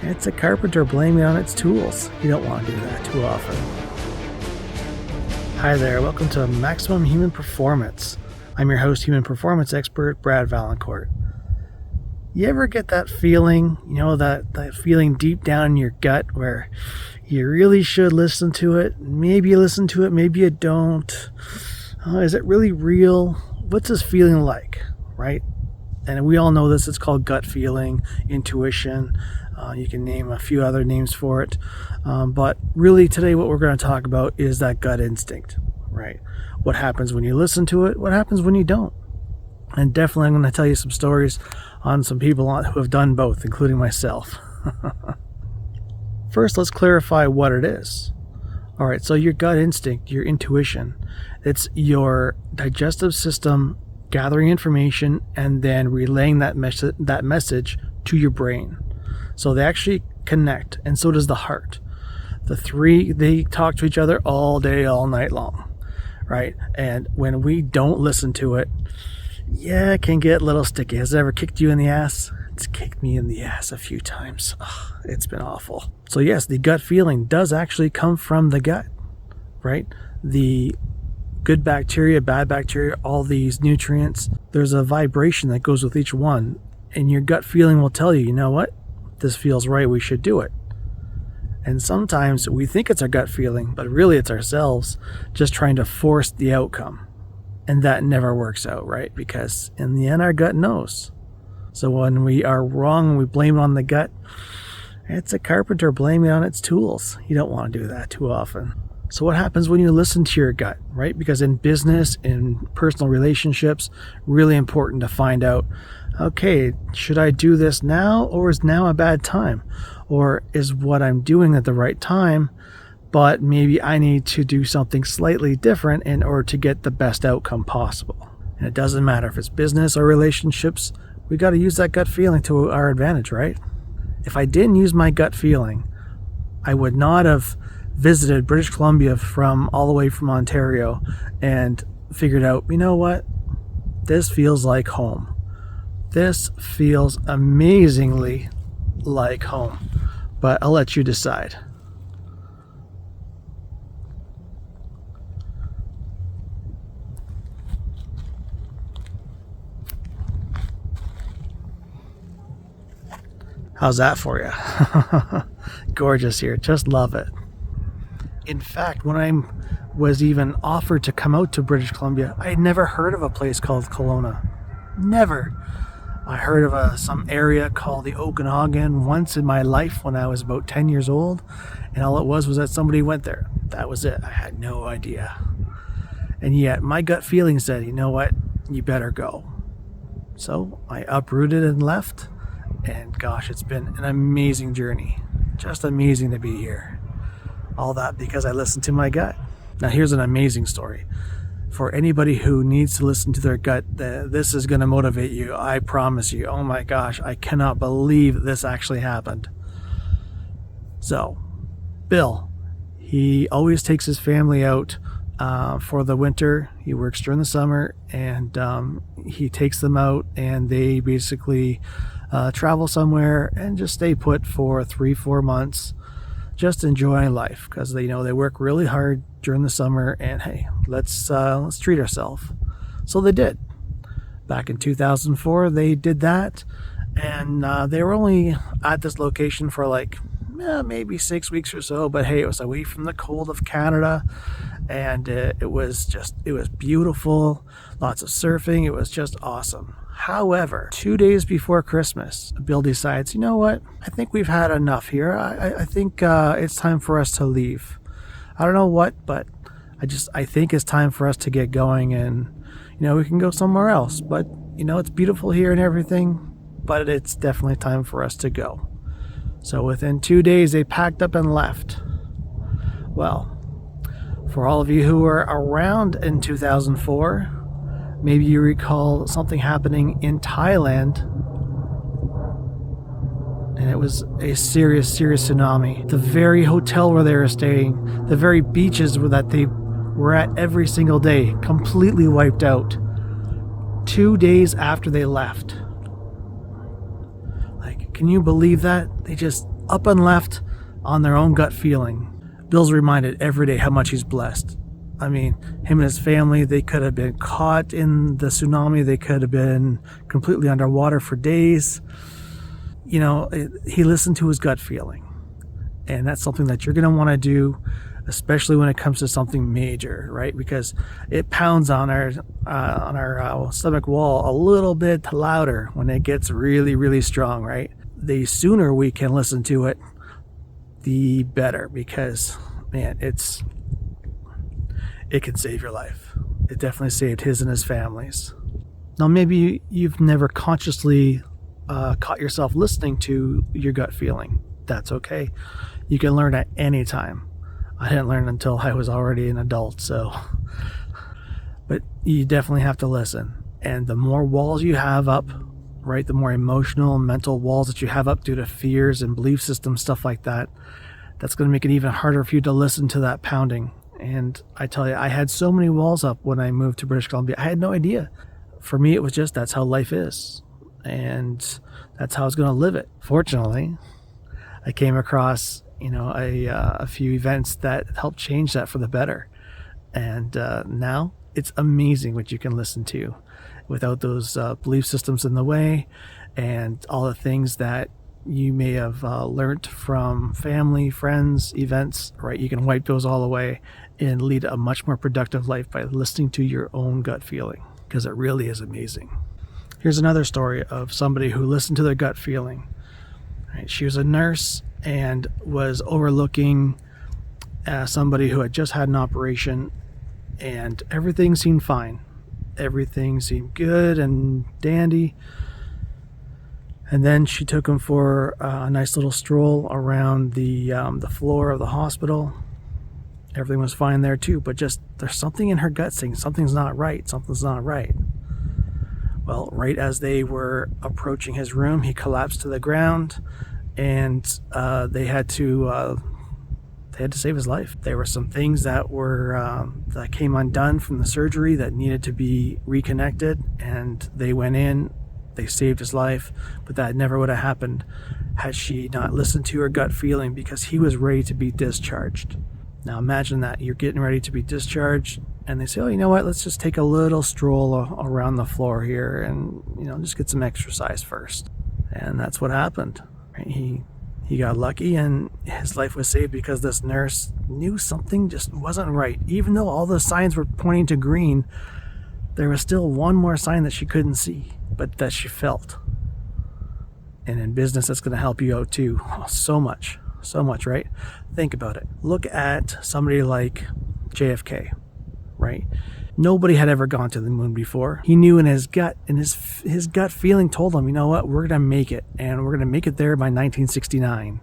It's a carpenter blaming it on its tools. You don't want to do that too often. Hi there, welcome to Maximum Human Performance. I'm your host, human performance expert, Brad Valancourt. You ever get that feeling, that feeling deep down in your gut where you really should listen to it? Maybe you listen to it, maybe you don't. Is it really real? What's this feeling like, right? And we all know this, it's called gut feeling, intuition. You can name a few other names for it. But really today what we're going to talk about is that gut instinct, right? What happens when you listen to it? What happens when you don't? And definitely I'm going to tell you some stories on some people who have done both, including myself. First, let's clarify what it is. All right, so your gut instinct, your intuition, it's your digestive system gathering information and then relaying that message to your brain. So they actually connect, and so does the heart. The three, they talk to each other all day, all night long, right? And when we don't listen to it, it can get a little sticky. Has it ever kicked you in the ass? It's kicked me in the ass a few times. It's been awful. So yes, the gut feeling does actually come from the gut, right? The good bacteria, bad bacteria, all these nutrients, there's a vibration that goes with each one, and your gut feeling will tell you, you know what? This feels right, we should do it. And sometimes we think it's our gut feeling, but really it's ourselves just trying to force the outcome. And that never works out, right? Because in the end, our gut knows. So when we are wrong and we blame it on the gut, it's a carpenter blaming it on its tools. You don't want to do that too often. So what happens when you listen to your gut, right? Because in business, in personal relationships, really important to find out, okay, should I do this now, or is now a bad time? Or is what I'm doing at the right time, but maybe I need to do something slightly different in order to get the best outcome possible? And it doesn't matter if it's business or relationships, we got to use that gut feeling to our advantage, right? If I didn't use my gut feeling, I would not have visited British Columbia from all the way from Ontario and figured out, you know what? This feels like home. This feels amazingly like home, but I'll let you decide. How's that for you? Gorgeous here. Just love it. In fact, when I was even offered to come out to British Columbia, I had never heard of a place called Kelowna. Never. I heard of some area called the Okanagan once in my life when I was about 10 years old, and all it was that somebody went there. That was it. I had no idea. And yet my gut feeling said, you know what? You better go. So I uprooted and left. And gosh, it's been an amazing journey. Just amazing to be here. All that because I listened to my gut. Now here's an amazing story. For anybody who needs to listen to their gut, this is going to motivate you. I promise you. Oh my gosh, I cannot believe this actually happened. So, Bill, he always takes his family out for the winter. He works during the summer, and he takes them out, and they basically travel somewhere and just stay put for 3-4 months, just enjoying life, because they work really hard during the summer, and hey, let's treat ourselves. So they did. Back in 2004, they did that, and they were only at this location for maybe 6 weeks or so, but hey, it was away from the cold of Canada, and it was beautiful, lots of surfing, it was just awesome. However, 2 days before Christmas, Bill decides, you know what, I think we've had enough here. I think it's time for us to leave. I don't know what, but I think it's time for us to get going, and we can go somewhere else, but it's beautiful here and everything, but it's definitely time for us to go. So within 2 days, they packed up and left. Well, for all of you who were around in 2004, maybe you recall something happening in Thailand, and it was a serious tsunami. The very hotel where they were staying, the very beaches that they were at every single day, completely wiped out 2 days after they left. Can you believe that? They just up and left on their own gut feeling. Bill's reminded every day how much he's blessed. I mean, him and his family, they could have been caught in the tsunami. They could have been completely underwater for days. You know, he listened to his gut feeling. And that's something that you're going to want to do, especially when it comes to something major, right? Because it pounds on our stomach wall a little bit louder when it gets really, really strong, right? The sooner we can listen to it, the better, because, man, it can save your life. It definitely saved his and his family's. Now, maybe you've never consciously caught yourself listening to your gut feeling. That's okay. You can learn at any time. I didn't learn until I was already an adult, so. But you definitely have to listen. And the more walls you have up, right, the more emotional and mental walls that you have up due to fears and belief systems, stuff like that, that's going to make it even harder for you to listen to that pounding. And I tell you, I had so many walls up when I moved to British Columbia. I had no idea. For me, it was just, that's how life is. And that's how I was going to live it. Fortunately, I came across, a few events that helped change that for the better. And now it's amazing what you can listen to without those belief systems in the way and all the things that you may have learned from family, friends, events, right? You can wipe those all away and lead a much more productive life by listening to your own gut feeling, because it really is amazing. Here's another story of somebody who listened to their gut feeling. Right? She was a nurse and was overlooking somebody who had just had an operation, and everything seemed fine. Everything seemed good and dandy. And then she took him for a nice little stroll around the floor of the hospital. Everything was fine there too, but just there's something in her gut saying something's not right. Something's not right. Well, right as they were approaching his room, he collapsed to the ground, and they had to save his life. There were some things that were that came undone from the surgery that needed to be reconnected, and they went in. They saved his life, but that never would have happened had she not listened to her gut feeling, because he was ready to be discharged. Now imagine that you're getting ready to be discharged, and they say, oh, you know what, let's just take a little stroll around the floor here and, just get some exercise first. And that's what happened. Right? He got lucky, and his life was saved because this nurse knew something just wasn't right. Even though all the signs were pointing to green, there was still one more sign that she couldn't see, but that she felt. And in business, that's going to help you out too. Oh, so much, right? Think about it. Look at somebody like JFK, right? Nobody had ever gone to the moon before. He knew in his gut, and his gut feeling told him, you know what, we're going to make it, and we're going to make it there by 1969.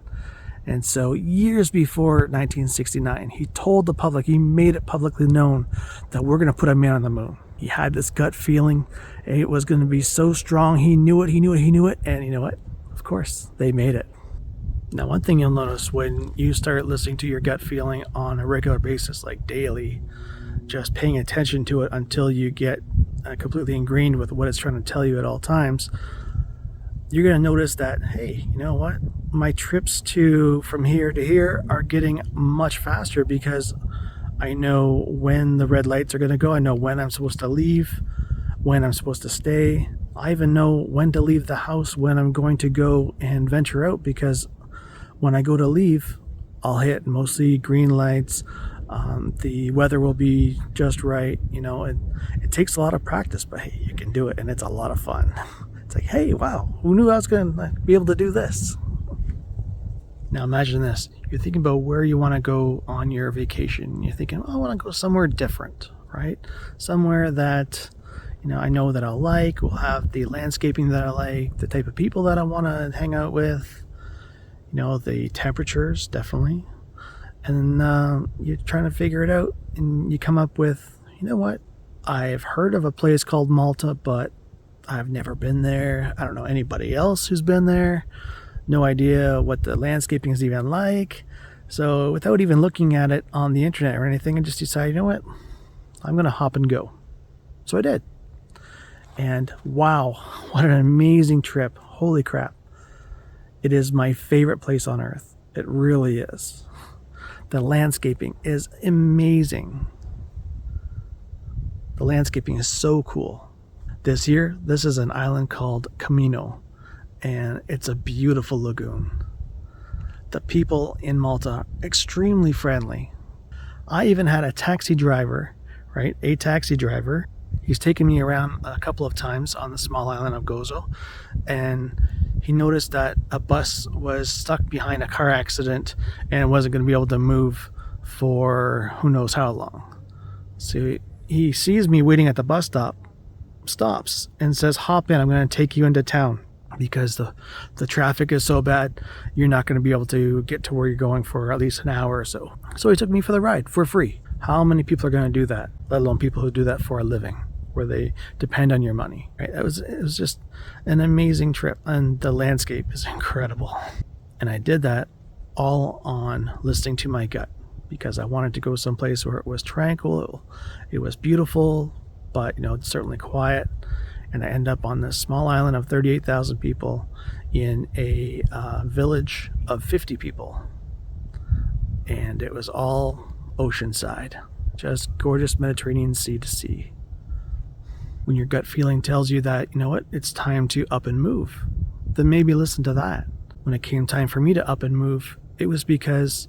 And so years before 1969, he told the public, he made it publicly known that we're going to put a man on the moon. He had this gut feeling, and it was going to be so strong. He knew it. And you know what? Of course, they made it. Now, one thing you'll notice when you start listening to your gut feeling on a regular basis, like daily, just paying attention to it until you get completely ingrained with what it's trying to tell you at all times, you're going to notice that, hey, you know what? My trips from here to here are getting much faster because I know when the red lights are going to go. I know when I'm supposed to leave, when I'm supposed to stay. I even know when to leave the house, when I'm going to go and venture out, because when I go to leave, I'll hit mostly green lights. The weather will be just right. It takes a lot of practice, but hey, you can do it, and it's a lot of fun. It's like, hey, wow, who knew I was going to be able to do this? Now imagine this. You're thinking about where you want to go on your vacation. You're thinking, I want to go somewhere different, right? Somewhere that, I know that I'll like, will have the landscaping that I like, the type of people that I want to hang out with, the temperatures, definitely. And you're trying to figure it out, and you come up with, you know what? I've heard of a place called Malta, but I've never been there. I don't know anybody else who's been there. No idea what the landscaping is even like. So without even looking at it on the internet or anything, I just decided, you know what? I'm going to hop and go. So I did. And wow, what an amazing trip. Holy crap. It is my favorite place on earth. It really is. The landscaping is amazing. The landscaping is so cool. This year, this is an island called Camino, and it's a beautiful lagoon. The people in Malta are extremely friendly. I even had a taxi driver, right? A taxi driver. He's taken me around a couple of times on the small island of Gozo, and he noticed that a bus was stuck behind a car accident and wasn't going to be able to move for who knows how long. So he sees me waiting at the bus stop, stops, and says, "Hop in, I'm going to take you into town because the traffic is so bad, you're not going to be able to get to where you're going for at least an hour or so." So he took me for the ride for free. How many people are going to do that, let alone people who do that for a living, where they depend on your money, right? It was just an amazing trip, and the landscape is incredible. And I did that all on listening to my gut, because I wanted to go someplace where it was tranquil, it was beautiful, but certainly quiet. And I end up on this small island of 38,000 people in a village of 50 people, and it was all oceanside, just gorgeous Mediterranean sea to sea. When your gut feeling tells you that, it's time to up and move, then maybe listen to that. When it came time for me to up and move, it was because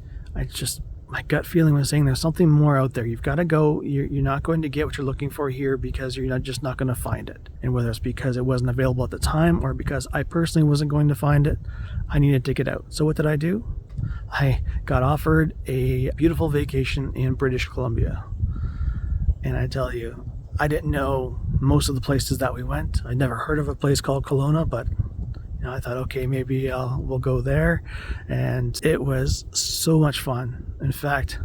my gut feeling was saying there's something more out there. You've got to go. You're not going to get what you're looking for here because you're just not going to find it. And whether it's because it wasn't available at the time or because I personally wasn't going to find it, I needed to get out. So what did I do? I got offered a beautiful vacation in British Columbia. And I tell you, I didn't know most of the places that we went. I'd never heard of a place called Kelowna, but I thought, okay, maybe we'll go there. And it was so much fun. In fact,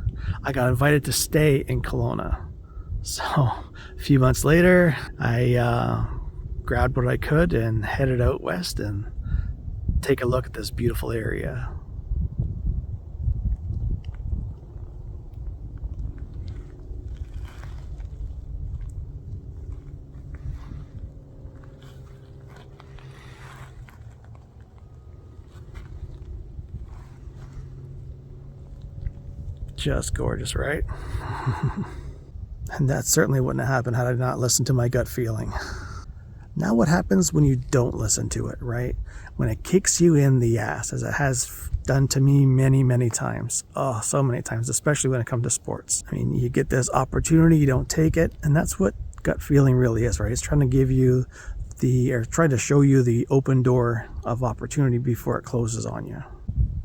I got invited to stay in Kelowna. So a few months later, I grabbed what I could and headed out west and take a look at this beautiful area. Just gorgeous, right? And that certainly wouldn't have happened had I not listened to my gut feeling. Now what happens when you don't listen to it, right? When it kicks you in the ass, as it has done to me many, many times. Oh, so many times, especially when it comes to sports. I mean, you get this opportunity, you don't take it, and that's what gut feeling really is, right? It's trying to give you try to show you the open door of opportunity before it closes on you.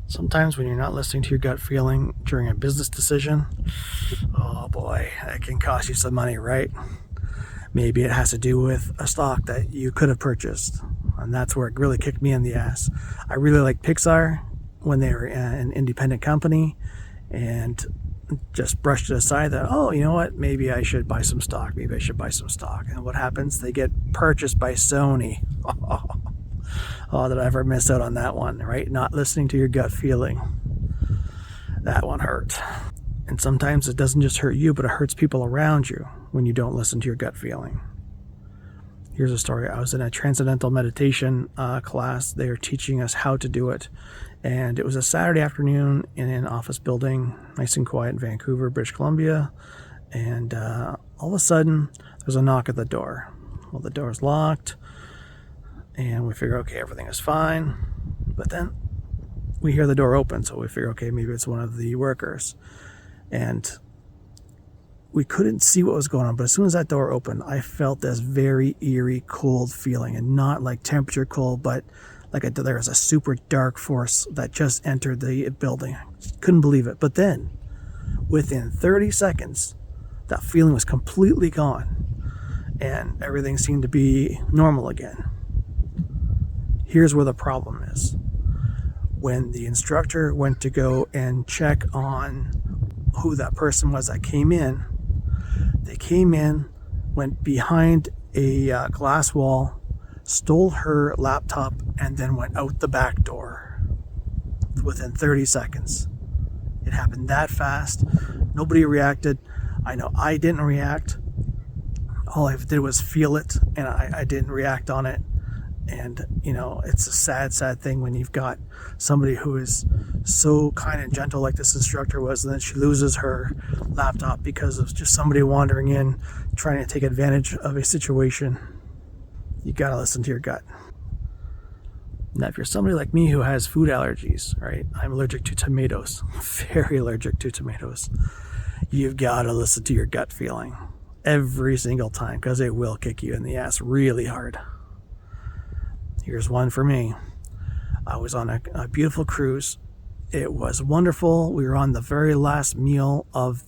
Sometimes when you're not listening to your gut feeling during a business decision, oh boy, it can cost you some money, right? Maybe it has to do with a stock that you could have purchased, and that's where it really kicked me in the ass. I really liked Pixar when they were an independent company, and just brushed it aside that, oh, you know what, maybe I should buy some stock. And what happens? They get purchased by Sony. Oh, did I ever miss out on that one, right? Not listening to your gut feeling. That one hurt. And sometimes it doesn't just hurt you, but it hurts people around you when you don't listen to your gut feeling. Here's a story. I was in a transcendental meditation class. They were teaching us how to do it. And it was a Saturday afternoon in an office building, nice and quiet in Vancouver, British Columbia. And all of a sudden, there's a knock at the door. Well, the door's locked. And we figure, okay, everything is fine. But then we hear the door open. So we figure, okay, maybe it's one of the workers. And we couldn't see what was going on. But as soon as that door opened, I felt this very eerie, cold feeling. And not like temperature cold, but like there was a super dark force that just entered the building. Couldn't believe it. But then, within 30 seconds, that feeling was completely gone. And everything seemed to be normal again. Here's where the problem is. When the instructor went to go and check on who that person was that came in, they came in, went behind a glass wall, stole her laptop, and then went out the back door within 30 seconds. It happened that fast. Nobody reacted. I know I didn't react. All I did was feel it, and I didn't react on it. And, it's a sad, sad thing when you've got somebody who is so kind and gentle like this instructor was, and then she loses her laptop because of just somebody wandering in trying to take advantage of a situation. You got to listen to your gut. Now, if you're somebody like me who has food allergies, right? I'm allergic to tomatoes, very allergic to tomatoes. You've got to listen to your gut feeling every single time, because it will kick you in the ass really hard. Here's one for me. I was on a beautiful cruise. It was wonderful. We were on the very last meal of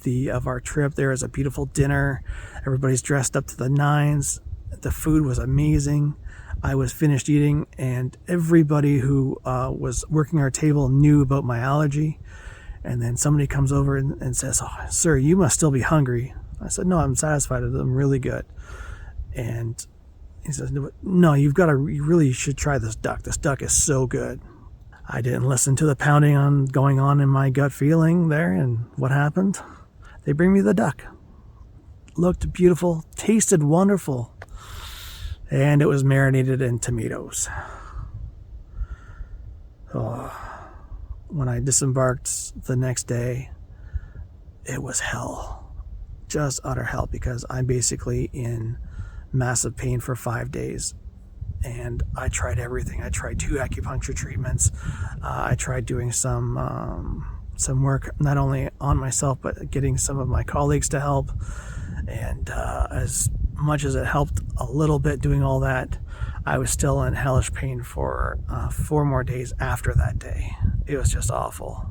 our trip. There was a beautiful dinner. Everybody's dressed up to the nines. The food was amazing. I was finished eating, and everybody who was working our table knew about my allergy. And then somebody comes over and says, "Oh, sir, you must still be hungry." I said, "No, I'm satisfied. I'm really good." And he says, "No, you really should try this duck. This duck is so good." I didn't listen to the pounding going on in my gut feeling there, and what happened? They bring me the duck. Looked beautiful, tasted wonderful, and it was marinated in tomatoes. Oh, when I disembarked the next day, it was hell. Just utter hell, because I'm basically in massive pain for 5 days, and I tried everything. I tried 2 acupuncture treatments. I tried doing some work not only on myself but getting some of my colleagues to help, and as much as it helped a little bit doing all that, I was still in hellish pain for 4 more days after that day. It was just awful.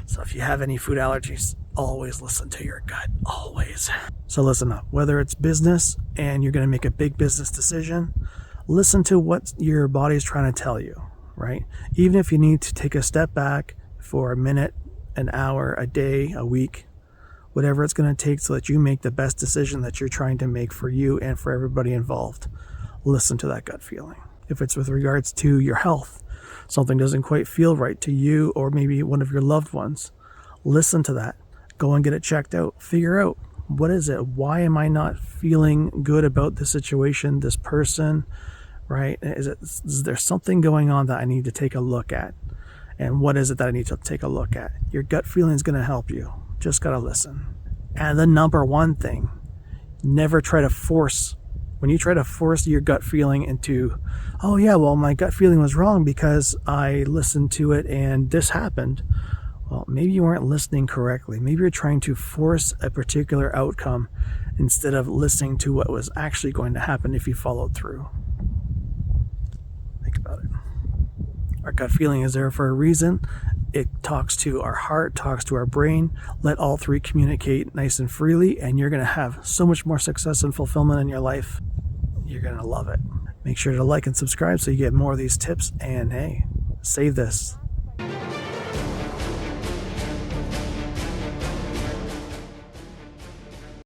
So if you have any food allergies, always listen to your gut, always. So listen up. Whether it's business and you're going to make a big business decision, listen to what your body's trying to tell you, right? Even if you need to take a step back for a minute, an hour, a day, a week, whatever it's going to take so that you make the best decision that you're trying to make for you and for everybody involved. Listen to that gut feeling. If it's with regards to your health, something doesn't quite feel right to you or maybe one of your loved ones, listen to that. Go and get it checked out. Figure out, what is it? Why am I not feeling good about this situation, this person, right? Is there something going on that I need to take a look at? And what is it that I need to take a look at? Your gut feeling is going to help you. Just got to listen. And the number one thing, never try to force. When you try to force your gut feeling into, "Oh yeah, well, my gut feeling was wrong because I listened to it and this happened." Well, maybe you weren't listening correctly. Maybe you're trying to force a particular outcome instead of listening to what was actually going to happen if you followed through. Think about it. Our gut feeling is there for a reason. It talks to our heart, talks to our brain. Let all 3 communicate nice and freely, and you're going to have so much more success and fulfillment in your life. You're going to love it. Make sure to like and subscribe so you get more of these tips. And hey, save this.